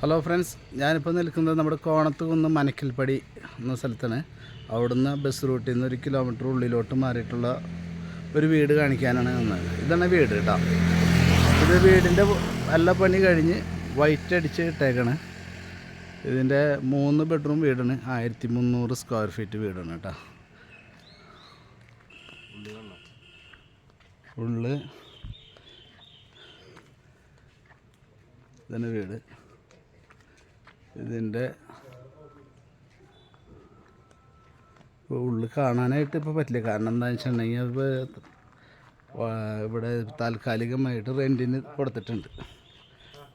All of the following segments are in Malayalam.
ഹലോ ഫ്രണ്ട്സ്, ഞാനിപ്പോൾ നിൽക്കുന്നത് നമ്മുടെ കോണത്തുകുന്ന് മനക്കിൽപ്പടി എന്ന സ്ഥലത്താണ്. അവിടുന്ന് ബസ് റൂട്ടിൽ നിന്ന് 1 കിലോമീറ്റർ ഉള്ളിലോട്ട് മാറിയിട്ടുള്ള ഒരു വീട് കാണിക്കാനാണ് വന്നത്. ഇതാണ് വീട് കേട്ടോ. ഇത് വീടിൻ്റെ എല്ലാ പണി കഴിഞ്ഞ് വൈറ്റ് അടിച്ച് ഇട്ടേക്കാണ്. ഇതിൻ്റെ 3 ബെഡ്റൂം വീടാണ്. 1300 സ്ക്വയർ ഫീറ്റ് വീടാണ് കേട്ടോ. ഉള്ള് ഇതാണ് വീട്. ഇതിൻ്റെ ഉള്ളിൽ കാണാനായിട്ട് ഇപ്പോൾ പറ്റില്ല. കാരണം എന്താണെന്ന് വെച്ചിട്ടുണ്ടെങ്കിൽ ഇവിടെ താൽക്കാലികമായിട്ട് റെൻറ്റിന് കൊടുത്തിട്ടുണ്ട്.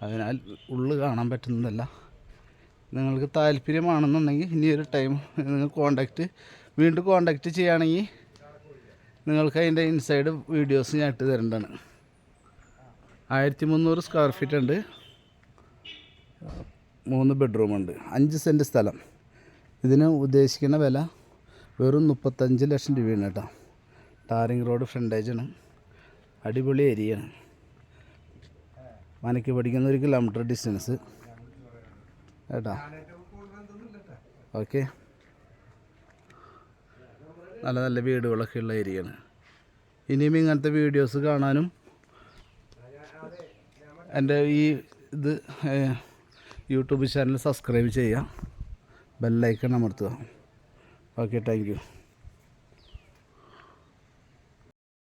അതിനാൽ ഉള്ളിൽ കാണാൻ പറ്റുന്നതല്ല. നിങ്ങൾക്ക് താല്പര്യമാണെന്നുണ്ടെങ്കിൽ ഇനിയൊരു ടൈം നിങ്ങൾ വീണ്ടും കോണ്ടാക്റ്റ് ചെയ്യുകയാണെങ്കിൽ നിങ്ങൾക്ക് അതിൻ്റെ ഇൻസൈഡ് വീഡിയോസ് ഞാൻ ഇട്ട് തരേണ്ടതാണ്. 1300 സ്ക്വയർ ഫീറ്റ് ഉണ്ട്. 3 ബെഡ്റൂമുണ്ട്. 5 സെൻറ്റ് സ്ഥലം. ഇതിന് ഉദ്ദേശിക്കുന്ന വില വെറും 35 ലക്ഷം രൂപയാണ് കേട്ടോ. ടാറിങ് റോഡ് ഫ്രണ്ടേജാണ്. അടിപൊളി ഏരിയയാണ്. മനക്ക് പഠിക്കുന്ന 1 കിലോമീറ്റർ ഡിസ്റ്റൻസ് കേട്ടോ. ഓക്കെ, നല്ല നല്ല വീടുകളൊക്കെ ഉള്ള ഏരിയയാണ്. ഇനിയും ഇങ്ങനത്തെ വീഡിയോസ് കാണാനും എൻ്റെ ഇത് യൂട്യൂബ് ചാനൽ സബ്സ്ക്രൈബ് ചെയ്യുക, ബെല്ലൈക്കൺ അമർത്തുക. Okay, thank you.